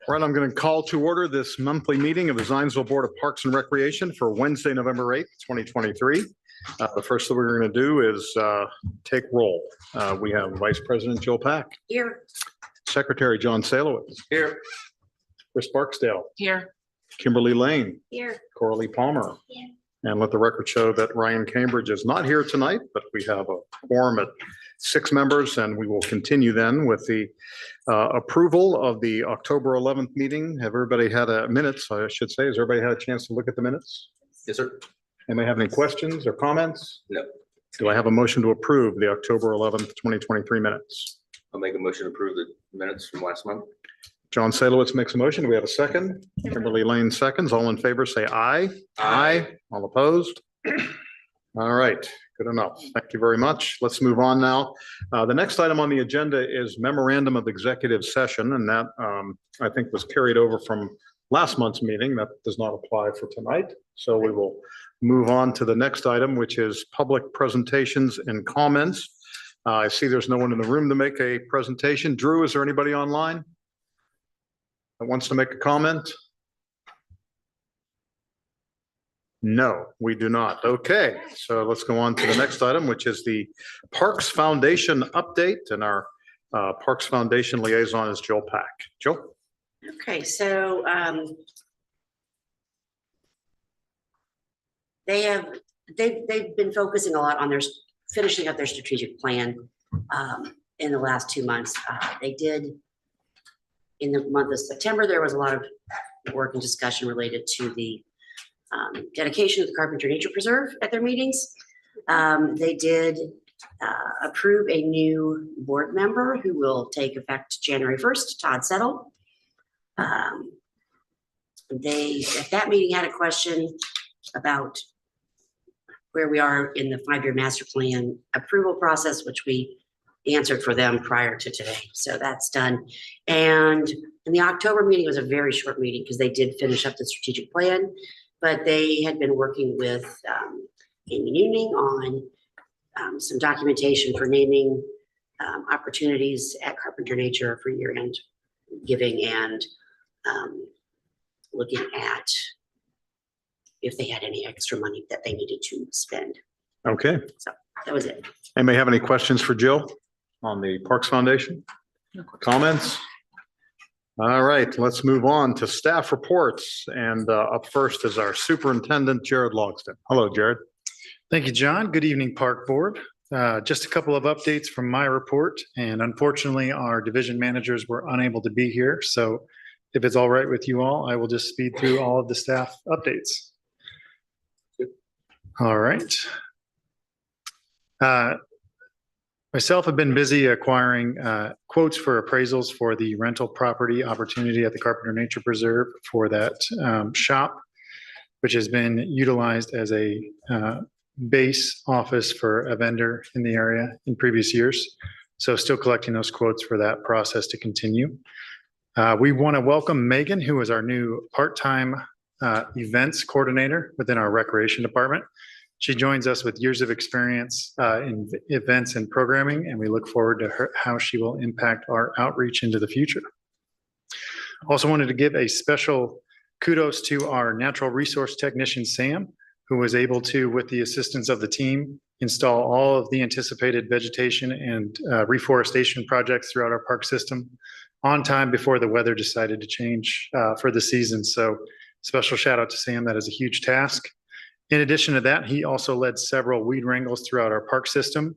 All right, I'm going to call to order this monthly meeting of the Zionsville Board of Parks and Recreation for Wednesday, November 8th, 2023. The first thing we're going to do is take roll. We have Vice President Jill Pack. Here. Secretary John Salowitz. Here. Chris Barksdale. Here. Kimberly Lane. Here. Coralie Palmer. Here. And let the record show that Ryan Cambridge is not here tonight, but we have a quorum at 6 members, and we will continue then with the approval of the October 11th meeting. Have everybody had minutes, I should say? Has everybody had a chance to look at the minutes? Yes, sir. Anybody have any questions or comments? No. Do I have a motion to approve the October 11th, 2023 minutes? I'll make a motion to approve the minutes from last month. John Salowitz makes a motion. Do we have a second? Kimberly Lane seconds. All in favor, say aye. Aye. All opposed? All right. Good enough. Thank you very much. Let's move on now. The next item on the agenda is memorandum of executive session, and that I think was carried over from last month's meeting. That does not apply for tonight. So we will move on to the next item, which is public presentations and comments. I see there's no one in the room to make a presentation. Drew, is there anybody online that wants to make a comment? No, we do not. Okay, so let's go on to the next item, which is the Parks Foundation update, and our Parks Foundation liaison is Jill Pack. Jill? Okay, so they've been focusing a lot on their finishing up their strategic plan in the last 2 months. They did in the month of September. There was a lot of work and discussion related to the dedication of the Carpenter Nature Preserve at their meetings. They did approve a new board member who will take effect January 1st, Todd Settle. They, at that meeting, had a question about where we are in the 5-year master plan approval process, which we answered for them prior to today. So that's done. And in the October meeting, was a very short meeting because they did finish up the strategic plan, but they had been working with Amy Nooning on some documentation for naming opportunities at Carpenter Nature for year-end giving, and looking at if they had any extra money that they needed to spend. Okay. So that was it. Anybody have any questions for Jill on the Parks Foundation? Comments? All right, let's move on to staff reports. And up first is our superintendent, Jared Logston. Hello, Jared. Thank you, John. Good evening, Park Board. Just a couple of updates from my report, and unfortunately our division managers were unable to be here. So if it's all right with you all, I will just speed through all of the staff updates. All right. Myself have been busy acquiring quotes for appraisals for the rental property opportunity at the Carpenter Nature Preserve for that shop, which has been utilized as a base office for a vendor in the area in previous years. So still collecting those quotes for that process to continue. We want to welcome Megan, who is our new part-time events coordinator within our recreation department. She joins us with years of experience in events and programming, and we look forward to how she will impact our outreach into the future. Also wanted to give a special kudos to our natural resource technician, Sam, who was able to, with the assistance of the team, install all of the anticipated vegetation and reforestation projects throughout our park system on time before the weather decided to change for the season. So special shout out to Sam. That is a huge task. In addition to that, he also led several weed wrangles throughout our park system,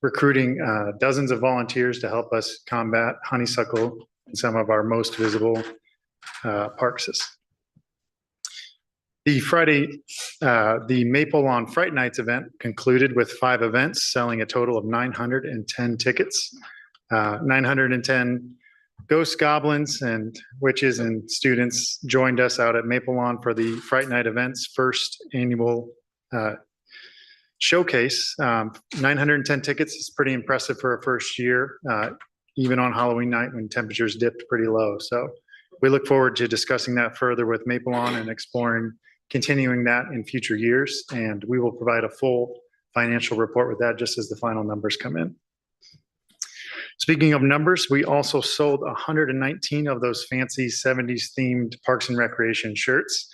recruiting dozens of volunteers to help us combat honeysuckle in some of our most visible parks. The Maple Lawn Fright Nights event concluded with 5 events, selling a total of 910 tickets. 910 ghosts, goblins, and witches and students joined us out at Maple Lawn for the Fright Night event's first annual showcase. 910 tickets is pretty impressive for a first year, even on Halloween night when temperatures dipped pretty low. So we look forward to discussing that further with Maple Lawn and exploring continuing that in future years. And we will provide a full financial report with that just as the final numbers come in. Speaking of numbers, we also sold 119 of those fancy 70s themed Parks and Recreation shirts.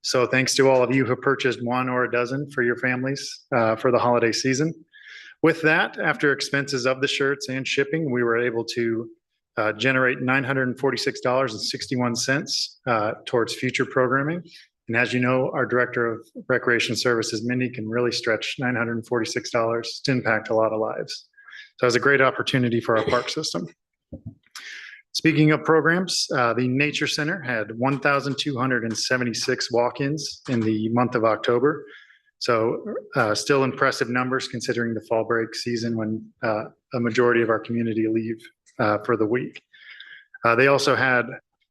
So thanks to all of you who purchased one or a dozen for your families for the holiday season. With that, after expenses of the shirts and shipping, we were able to generate $946.61 towards future programming. And as you know, our Director of Recreation Services, Mindy, can really stretch $946 to impact a lot of lives. So it was a great opportunity for our park system. Speaking of programs, the Nature Center had 1,276 walk-ins in the month of October. So still impressive numbers considering the fall break season when a majority of our community leave for the week. They also had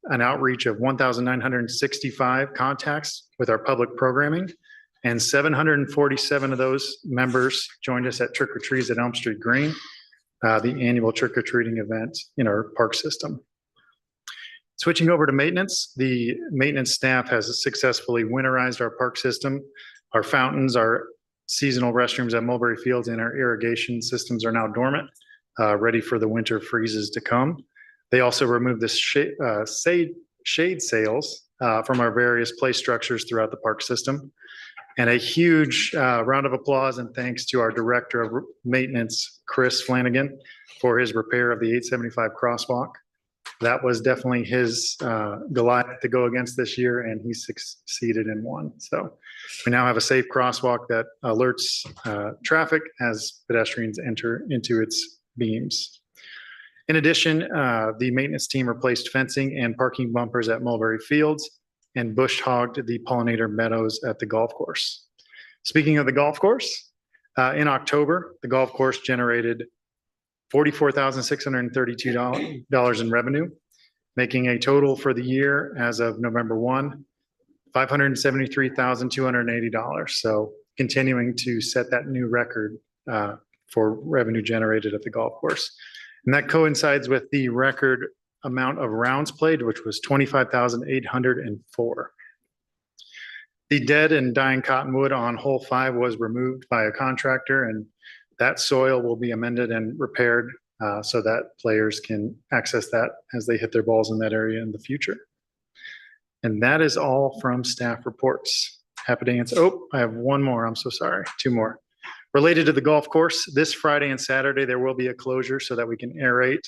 an outreach of 1,965 contacts with our public programming, and 747 of those members joined us at Trick or Treats at Elm Street Green, the annual trick or treating event in our park system. Switching over to maintenance, the maintenance staff has successfully winterized our park system. Our fountains, our seasonal restrooms at Mulberry Fields, and our irrigation systems are now dormant, ready for the winter freezes to come. They also removed the shade sails from our various play structures throughout the park system. And a huge round of applause and thanks to our Director of Maintenance, Chris Flanagan, for his repair of the 875 crosswalk. That was definitely his Goliath to go against this year, and he succeeded in one. So we now have a safe crosswalk that alerts traffic as pedestrians enter into its beams. In addition, the maintenance team replaced fencing and parking bumpers at Mulberry Fields and bush hogged the pollinator meadows at the golf course. Speaking of the golf course, in October, the golf course generated $44,632 in revenue, making a total for the year as of November 1, $573,280. So continuing to set that new record for revenue generated at the golf course. And that coincides with the record amount of rounds played, which was 25,804. The dead and dying cottonwood on hole 5 was removed by a contractor, and that soil will be amended and repaired so that players can access that as they hit their balls in that area in the future. And that is all from staff reports. Happy to answer. Oh, I have one more. I'm so sorry. Two more. Related to the golf course, this Friday and Saturday, there will be a closure so that we can aerate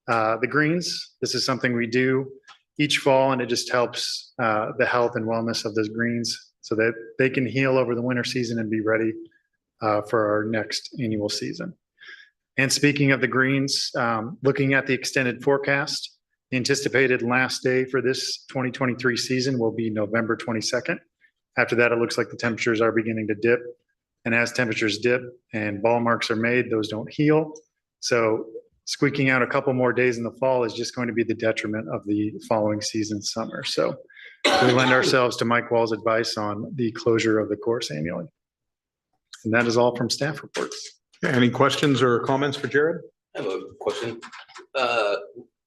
the greens. This is something we do each fall, and it just helps the health and wellness of those greens so that they can heal over the winter season and be ready for our next annual season. And speaking of the greens, looking at the extended forecast, the anticipated last day for this 2023 season will be November 22nd. After that, it looks like the temperatures are beginning to dip. And as temperatures dip and ball marks are made, those don't heal. So squeaking out a couple more days in the fall is just going to be the detriment of the following season's summer. So we lend ourselves to Mike Wall's advice on the closure of the course annually. And that is all from staff reports. Any questions or comments for Jared? I have a question.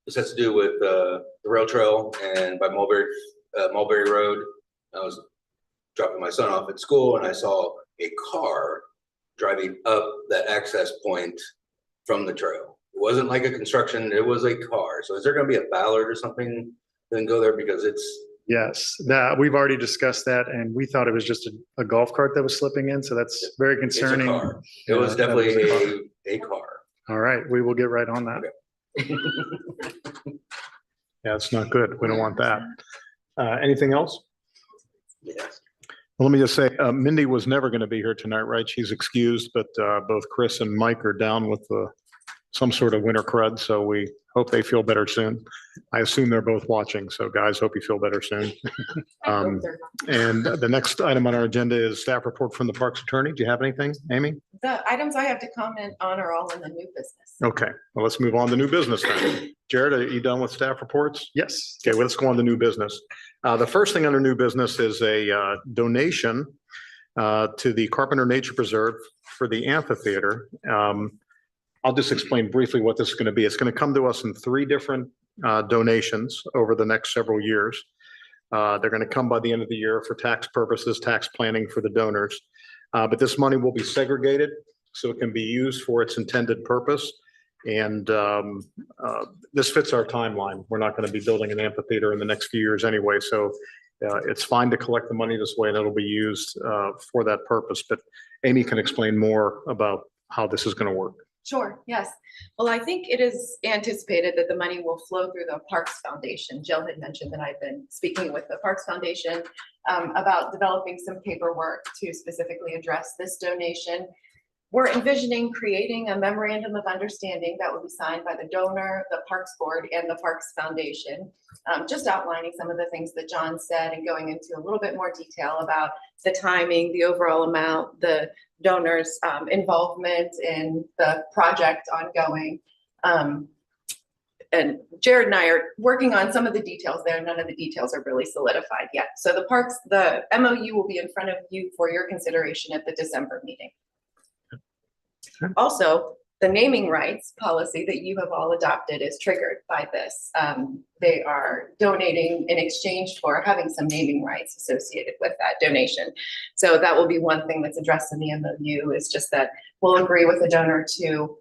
This has to do with the rail trail and by Mulberry Road. I was dropping my son off at school and I saw a car driving up that access point from the trail. It wasn't like a construction, it was a car. So is there gonna be a ballard or something that can go there because it's? Yes, that we've already discussed that, and we thought it was just a golf cart that was slipping in. So that's very concerning. It's a car. It was definitely a car. All right, we will get right on that. Okay. Yeah, it's not good. We don't want that. Anything else? Yes. Well, let me just say, Mindy was never going to be here tonight, right? She's excused, but both Chris and Mike are down with some sort of winter crud, so we hope they feel better soon. I assume they're both watching, so guys, hope you feel better soon. And the next item on our agenda is staff report from the Parks Attorney. Do you have anything, Amy? The items I have to comment on are all in the new business. Okay, well, let's move on to new business then. Jared, are you done with staff reports? Yes. Okay, well, let's go on to new business. The first thing under new business is a donation to the Carpenter Nature Preserve for the amphitheater. I'll just explain briefly what this is going to be. It's going to come to us in 3 different donations over the next several years. They're going to come by the end of the year for tax purposes, tax planning for the donors. But this money will be segregated so it can be used for its intended purpose. And this fits our timeline. We're not going to be building an amphitheater in the next few years anyway. So it's fine to collect the money this way and it'll be used for that purpose. But Amy can explain more about how this is going to work. Sure, yes. Well, I think it is anticipated that the money will flow through the Parks Foundation. Jill had mentioned that I've been speaking with the Parks Foundation about developing some paperwork to specifically address this donation. We're envisioning creating a memorandum of understanding that will be signed by the donor, the Parks Board, and the Parks Foundation, just outlining some of the things that John said and going into a little bit more detail about the timing, the overall amount, the donors' involvement in the project ongoing. And Jared and I are working on some of the details there. None of the details are really solidified yet. So the MOU will be in front of you for your consideration at the December meeting. Also, the naming rights policy that you have all adopted is triggered by this. They are donating in exchange for having some naming rights associated with that donation. So that will be one thing that's addressed in the MOU, is just that we'll agree with the donor to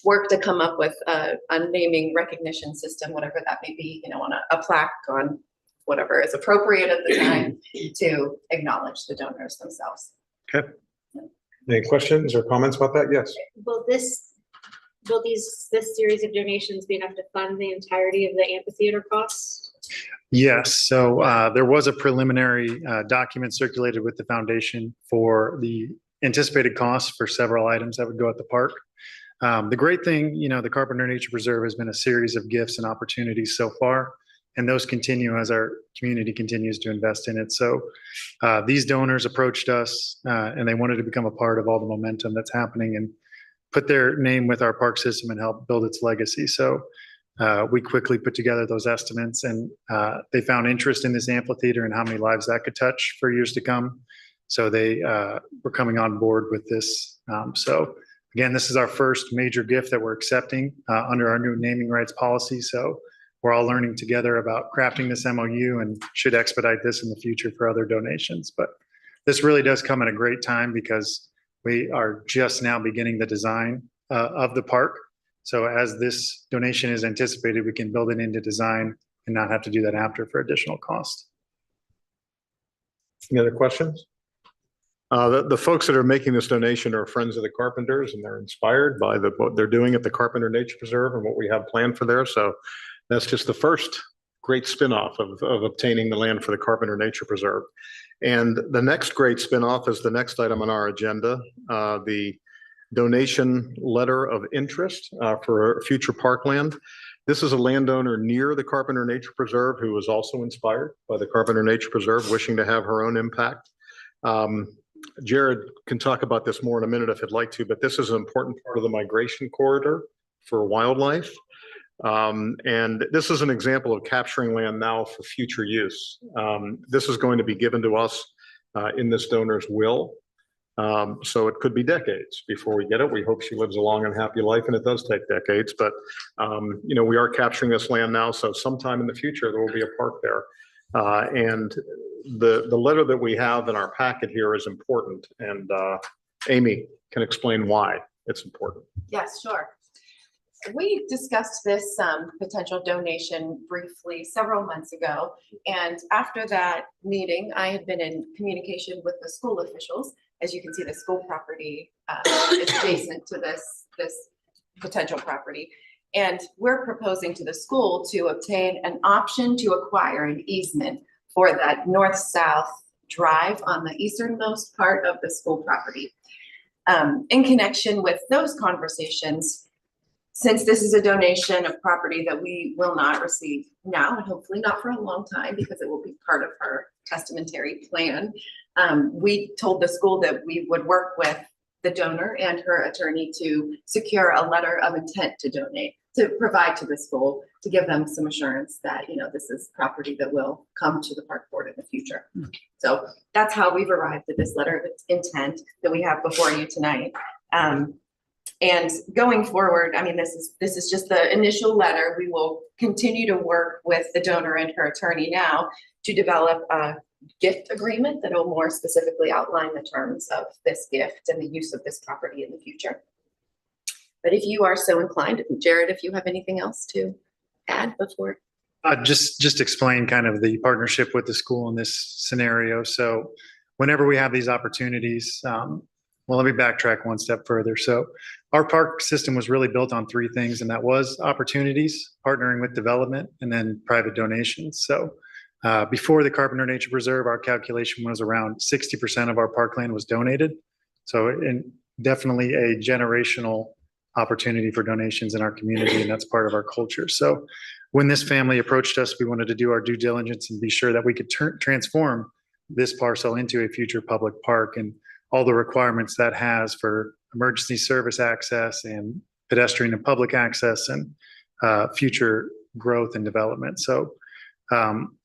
work to come up with a naming recognition system, whatever that may be, on a plaque, on whatever is appropriate at the time to acknowledge the donors themselves. Okay. Any questions or comments about that? Yes. Will this series of donations be enough to fund the entirety of the amphitheater costs? Yes, so there was a preliminary document circulated with the foundation for the anticipated costs for several items that would go at the park. The great thing, the Carpenter Nature Preserve has been a series of gifts and opportunities so far, and those continue as our community continues to invest in it. So these donors approached us and they wanted to become a part of all the momentum that's happening and put their name with our park system and help build its legacy. So we quickly put together those estimates, and they found interest in this amphitheater and how many lives that could touch for years to come. So they were coming on board with this. So again, this is our first major gift that we're accepting under our new naming rights policy. So we're all learning together about crafting this MOU and should expedite this in the future for other donations. But this really does come at a great time because we are just now beginning the design of the park. So as this donation is anticipated, we can build it into design and not have to do that after for additional cost. Any other questions? The folks that are making this donation are friends of the Carpenters, and they're inspired by what they're doing at the Carpenter Nature Preserve and what we have planned for there. So that's just the first great spinoff of obtaining the land for the Carpenter Nature Preserve. And the next great spinoff is the next item on our agenda, the donation letter of interest for future parkland. This is a landowner near the Carpenter Nature Preserve who was also inspired by the Carpenter Nature Preserve, wishing to have her own impact. Jared can talk about this more in a minute if you'd like to, but this is an important part of the migration corridor for wildlife. And this is an example of capturing land now for future use. This is going to be given to us in this donor's will. So it could be decades before we get it. We hope she lives a long and happy life, and it does take decades, but we are capturing this land now. So sometime in the future, there will be a park there. And the letter that we have in our packet here is important, and Amy can explain why it's important. Yes, sure. We discussed this potential donation briefly several months ago. And after that meeting, I had been in communication with the school officials. As you can see, the school property is adjacent to this potential property. And we're proposing to the school to obtain an option to acquire an easement for that north-south drive on the easternmost part of the school property. In connection with those conversations, since this is a donation of property that we will not receive now, and hopefully not for a long time because it will be part of her testamentary plan, we told the school that we would work with the donor and her attorney to secure a letter of intent to donate, to provide to the school, to give them some assurance that, this is property that will come to the park board in the future. So that's how we've arrived at this letter of intent that we have before you tonight. And going forward, this is just the initial letter. We will continue to work with the donor and her attorney now to develop a gift agreement that will more specifically outline the terms of this gift and the use of this property in the future. But if you are so inclined, Jared, if you have anything else to add before. Just explain kind of the partnership with the school in this scenario. So whenever we have these opportunities, well, let me backtrack one step further. So our park system was really built on three things, and that was opportunities, partnering with development, and then private donations. So before the Carpenter Nature Preserve, our calculation was around 60% of our parkland was donated. So definitely a generational opportunity for donations in our community, and that's part of our culture. So when this family approached us, we wanted to do our due diligence and be sure that we could transform this parcel into a future public park, and all the requirements that has for emergency service access and pedestrian and public access and future growth and development. So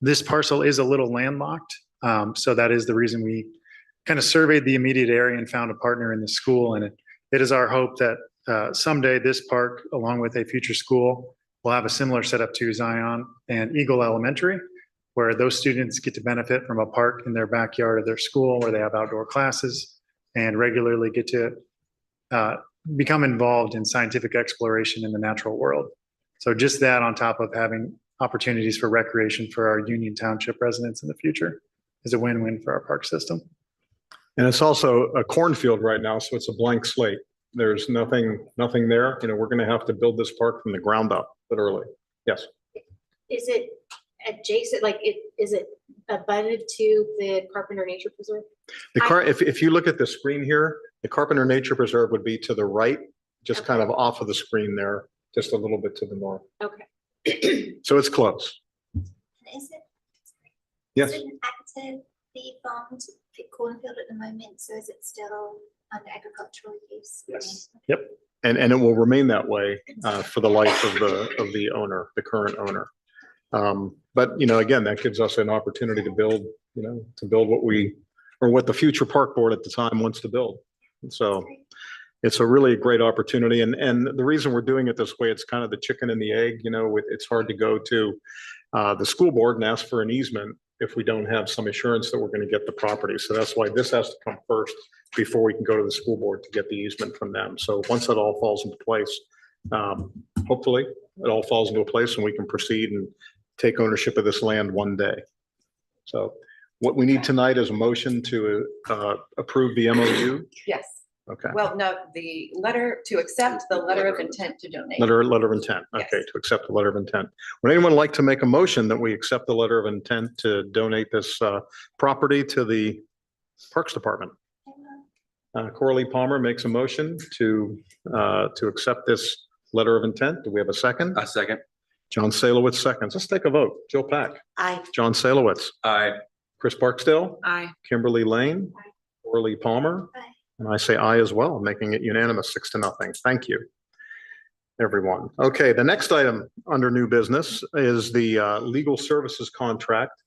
this parcel is a little landlocked. So that is the reason we kind of surveyed the immediate area and found a partner in the school. And it is our hope that someday this park, along with a future school, will have a similar setup to Zion and Eagle Elementary, where those students get to benefit from a park in their backyard of their school where they have outdoor classes and regularly get to become involved in scientific exploration in the natural world. So just that on top of having opportunities for recreation for our Union Township residents in the future is a win-win for our park system. And it's also a cornfield right now, so it's a blank slate. There's nothing there. You know, we're going to have to build this park from the ground up, literally. Yes. Is it adjacent, is it abutted to the Carpenter Nature Preserve? If you look at the screen here, the Carpenter Nature Preserve would be to the right, just kind of off of the screen there, just a little bit to the north. Okay. So it's close. Is it? Yes. Is it an active bee farmed cornfield at the moment? So is it still under agricultural use? Yes. Yep. And it will remain that way for the life of the owner, the current owner. But you know, again, that gives us an opportunity to build, what the future park board at the time wants to build. And so it's a really great opportunity. And the reason we're doing it this way, it's kind of the chicken and the egg, it's hard to go to the school board and ask for an easement if we don't have some assurance that we're going to get the property. So that's why this has to come first before we can go to the school board to get the easement from them. So once that all falls into place, hopefully it all falls into a place and we can proceed and take ownership of this land one day. So what we need tonight is a motion to approve the MOU. Yes. Okay. Well, no, the letter to accept the letter of intent to donate. Letter of intent. Okay, Yes. to accept the letter of intent. Would anyone like to make a motion that we accept the letter of intent to donate this property to the Parks Department? Coralie Palmer makes a motion to accept this letter of intent. Do we have a second? A second. John Salowitz seconds. Let's take a vote. Jill Pack. Aye. John Salowitz. Aye. Chris Barksdale. Aye. Kimberly Lane. Aye. Coralie Palmer. Aye. And I say aye as well, making it unanimous 6-0. Thank you, everyone. Okay, the next item under new business is the legal services contract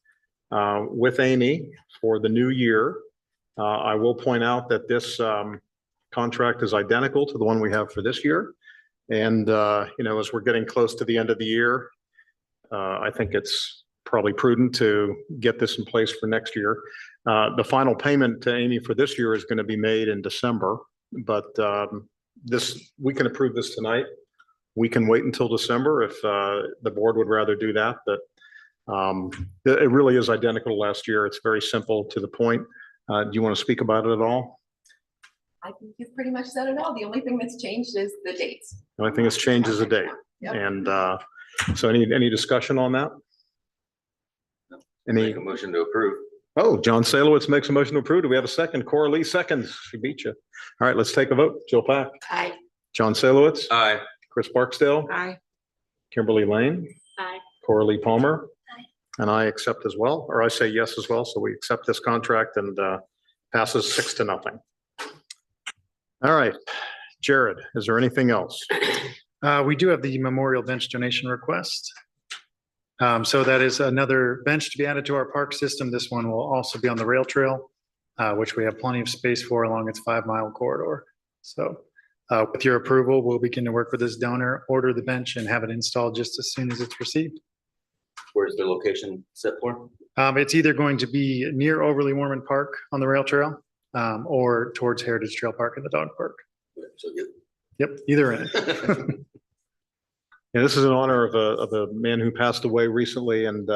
with Amy for the new year. I will point out that this contract is identical to the one we have for this year. And, as we're getting close to the end of the year, I think it's probably prudent to get this in place for next year. The final payment to Amy for this year is going to be made in December, but we can approve this tonight. We can wait until December if the board would rather do that, but it really is identical to last year. It's very simple, to the point. Do you want to speak about it at all? I think you've pretty much said it all. The only thing that's changed is the dates. The only thing that's changed is the date. Yep. And so any discussion on that? Any? Make a motion to approve. Oh, John Salowitz makes a motion to approve. Do we have a second? Coralie seconds. She beat you. All right, let's take a vote. Jill Pack. Aye. John Salowitz. Aye. Chris Barksdale. Aye. Kimberly Lane. Aye. Coralie Palmer. Aye. And I accept as well, or I say yes as well. So we accept this contract and passes 6-0. All right, Jared, is there anything else? We do have the memorial bench donation request. So that is another bench to be added to our park system. This one will also be on the rail trail, which we have plenty of space for along its 5-mile corridor. So with your approval, we'll begin to work with this donor, order the bench, and have it installed just as soon as it's received. Where's the location set for? It's either going to be near Overly Warman Park on the rail trail or towards Heritage Trail Park in the dog park. So Yep, either end. Yeah, this is in honor of a man who passed away recently, and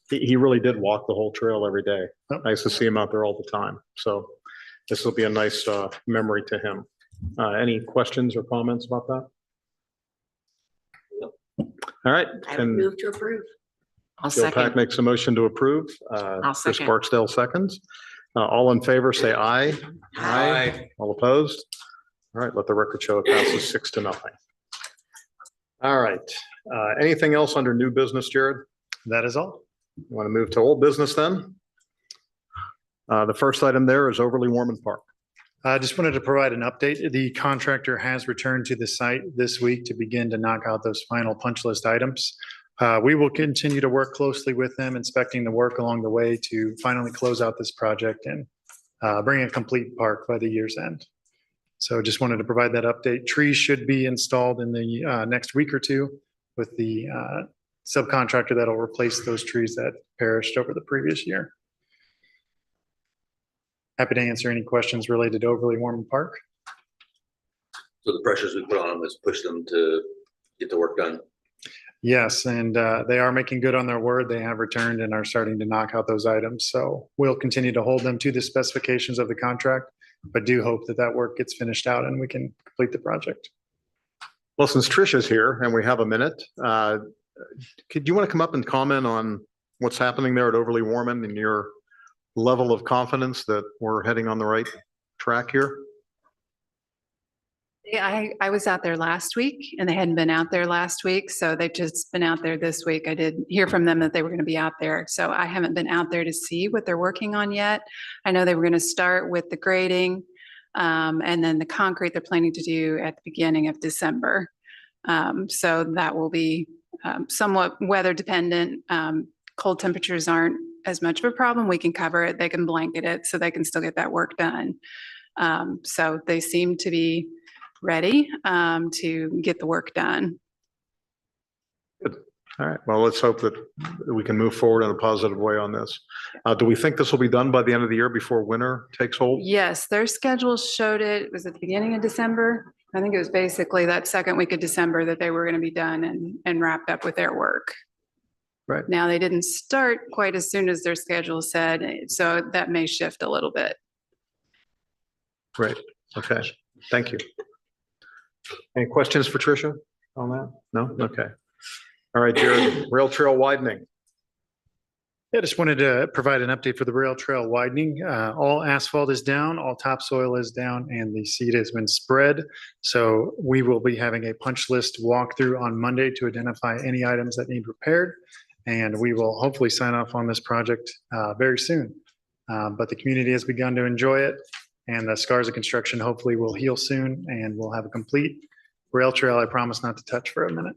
he really did walk the whole trail every day. Oh. Nice to see him out there all the time. So this will be a nice memory to him. Any questions or comments about that? All right. I would And move to approve. Jill Pack makes a motion to approve. Chris Barksdale seconds. All in favor, say aye. Aye. All opposed? All right, let the record show it passes 6-0. All right. Anything else under new business, Jared? That is all. You want to move to old business then? The first item there is Overly Warman Park. I just wanted to provide an update. The contractor has returned to the site this week to begin to knock out those final punch list items. We will continue to work closely with them, inspecting the work along the way to finally close out this project and bring a complete park by the year's end. So just wanted to provide that update. Trees should be installed in the next week or two with the subcontractor that'll replace those trees that perished over the previous year. Happy to answer any questions related to Overly Warman Park. So the pressures we put on them is push them to get the work done. Yes, and they are making good on their word. They have returned and are starting to knock out those items. So we'll continue to hold them to the specifications of the contract, but do hope that that work gets finished out and we can complete the project. Well, since Tricia's here and we have a minute, could you want to come up and comment on what's happening there at Overly Warman and your level of confidence that we're heading on the right track here? Yeah, I was out there last week and they hadn't been out there last week. So they've just been out there this week. I did hear from them that they were going to be out there. So I haven't been out there to see what they're working on yet. I know they were going to start with the grading and then the concrete they're planning to do at the beginning of December. So that will be somewhat weather dependent. Cold temperatures aren't as much of a problem. We can cover it. They can blanket it so they can still get that work done. So they seem to be ready to get the work done. Good. All right. Well, let's hope that we can move forward in a positive way on this. Do we think this will be done by the end of the year before winter takes hold? Yes, their schedule showed it was at the beginning of December. I think it was basically that second week of December that they were going to be done and wrapped up with their work. Right. Now, they didn't start quite as soon as their schedule said, so that may shift a little bit. Great. Okay. Thank you. Any questions for Tricia on that? No? Okay. All right, Jared, rail trail widening. Yeah, just wanted to provide an update for the rail trail widening. All asphalt is down, all topsoil is down, and the seed has been spread. So we will be having a punch list walkthrough on Monday to identify any items that need repaired. And we will hopefully sign off on this project very soon. But the community has begun to enjoy it, and the scars of construction hopefully will heal soon, and we'll have a complete rail trail I promise not to touch for a minute.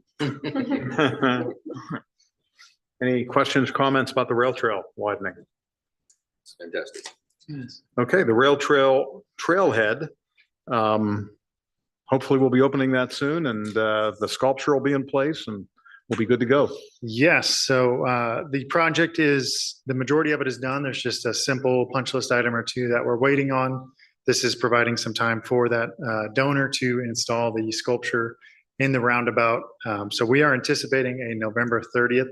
Any questions, comments about the rail trail widening? It's fantastic. Okay, the rail trail trailhead. Hopefully we'll be opening that soon, and the sculpture will be in place and we'll be good to go. Yes, so the project is, the majority of it is done. There's just a simple punch list item or two that we're waiting on. This is providing some time for that donor to install the sculpture in the roundabout. So we are anticipating a November 30th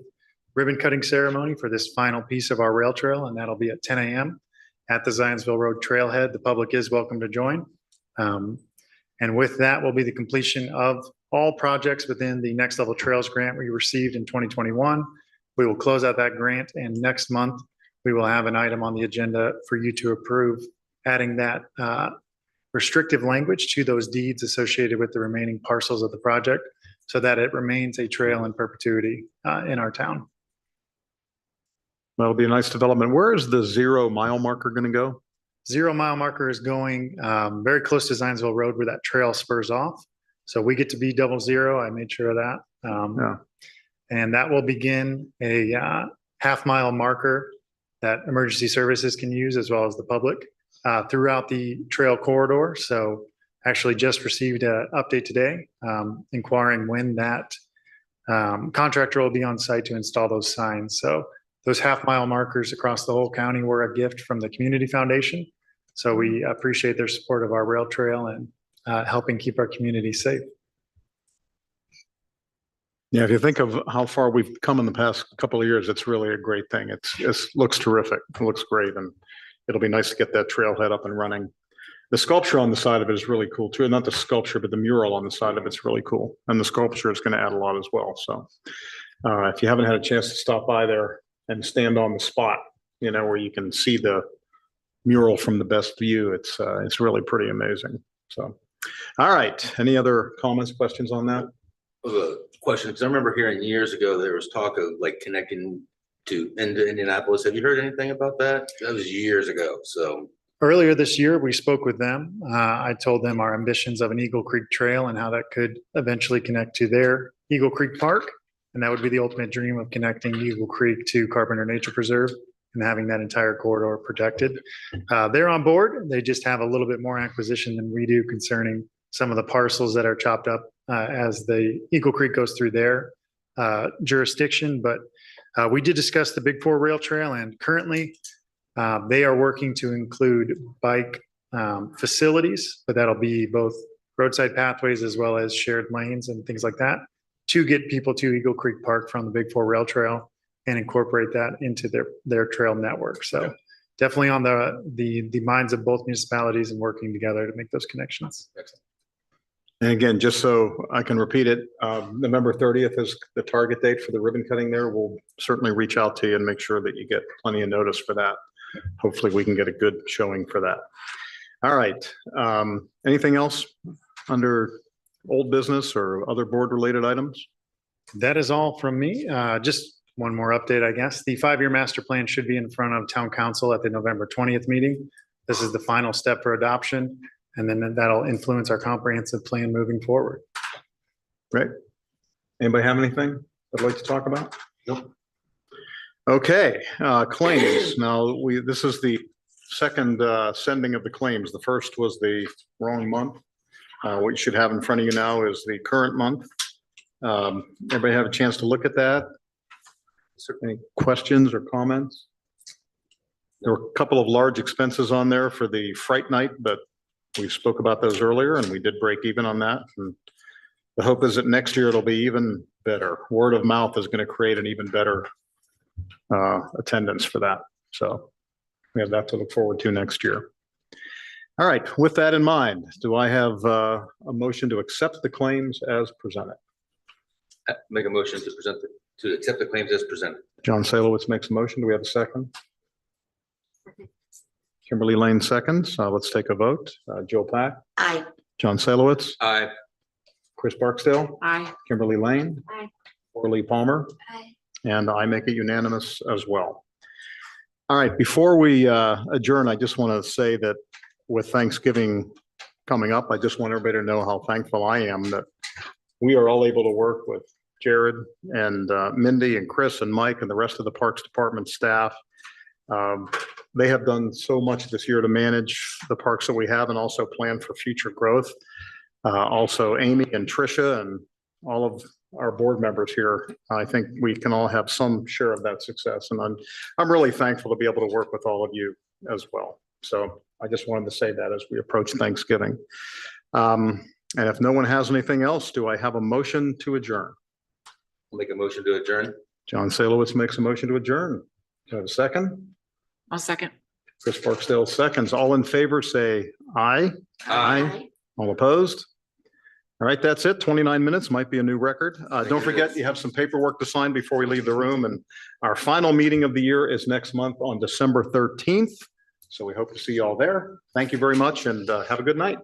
ribbon cutting ceremony for this final piece of our rail trail, and that'll be at 10 a.m. at the Zionsville Road Trailhead. The public is welcome to join. And with that will be the completion of all projects within the Next Level Trails grant we received in 2021. We will close out that grant, and next month we will have an item on the agenda for you to approve, adding that restrictive language to those deeds associated with the remaining parcels of the project so that it remains a trail in perpetuity in our town. That'll be a nice development. Where is the 0 mile marker going to go? 0 mile marker is going very close to Zionsville Road where that trail spurs off. So we get to be 00. I made sure of that. Yeah. And that will begin a half-mile marker that emergency services can use as well as the public throughout the trail corridor. So actually just received an update today inquiring when that contractor will be on site to install those signs. So those half-mile markers across the whole county were a gift from the Community Foundation. So we appreciate their support of our rail trail and helping keep our community safe. Yeah, if you think of how far we've come in the past couple of years, it's really a great thing. It looks terrific. It looks great. And it'll be nice to get that trailhead up and running. The sculpture on the side of it is really cool too. Not the sculpture, but the mural on the side of it's really cool. And the sculpture is going to add a lot as well. So if you haven't had a chance to stop by there and stand on the spot, you know, where you can see the mural from the best view, it's really pretty amazing. So, all right. Any other comments, questions on that? Question, because I remember hearing years ago, there was talk of like connecting into Indianapolis. Have you heard anything about that? That was years ago, so. Earlier this year, we spoke with them. I told them our ambitions of an Eagle Creek Trail and how that could eventually connect to their Eagle Creek Park. And that would be the ultimate dream of connecting Eagle Creek to Carpenter Nature Preserve and having that entire corridor protected. They're on board. They just have a little bit more acquisition than we do concerning some of the parcels that are chopped up as the Eagle Creek goes through their jurisdiction. But we did discuss the Big Four Rail Trail, and currently they are working to include bike facilities, but that'll be both roadside pathways as well as shared lanes and things like that to get people to Eagle Creek Park from the Big Four Rail Trail and incorporate that into their trail network. So definitely on the minds of both municipalities and working together to make those connections. Excellent. And again, just so I can repeat it, November 30th is the target date for the ribbon cutting there. We'll certainly reach out to you and make sure that you get plenty of notice for that. Hopefully we can get a good showing for that. All right. Anything else under old business or other board related items? That is all from me. Just one more update, I guess. The 5-year master plan should be in front of town council at the November 20th meeting. This is the final step for adoption, and then that'll influence our comprehensive plan moving forward. Great. Anybody have anything they'd like to talk about? Nope. Okay, claims. Now, this is the second sending of the claims. The first was the wrong month. What you should have in front of you now is the current month. Everybody have a chance to look at that? Any questions or comments? There were a couple of large expenses on there for the Fright Night, but we spoke about those earlier and we did break even on that. And the hope is that next year it'll be even better. Word of mouth is going to create an even better attendance for that. So we have that to look forward to next year. All right, with that in mind, do I have a motion to accept the claims as presented? Make a motion to accept the claims as presented. John Salowitz makes a motion. Do we have a second? Kimberly Lane seconds. Let's take a vote. Joe Pack, Aye. John Salowitz, Aye. Chris Barksdale, Aye. Kimberly Lane, Aye. Orly Palmer, Aye. and I make it unanimous as well. All right, before we adjourn, I just want to say that with Thanksgiving coming up, I just want everybody to know how thankful I am that we are all able to work with Jared and Mindy and Chris and Mike and the rest of the Parks Department staff. They have done so much this year to manage the parks that we have and also plan for future growth. Also Amy and Tricia and all of our board members here. I think we can all have some share of that success. And I'm really thankful to be able to work with all of you as well. So I just wanted to say that as we approach Thanksgiving. And if no one has anything else, do I have a motion to adjourn? I'll make a motion to adjourn. John Salowitz makes a motion to adjourn. Do I have a second? I'll second. Chris Barksdale seconds. All in favor, say aye. Aye. All opposed? All right, that's it. 29 minutes might be a new record. Don't forget, you have some paperwork to sign before we leave the room. And our final meeting of the year is next month on December 13th. So we hope to see you all there. Thank you very much and have a good night.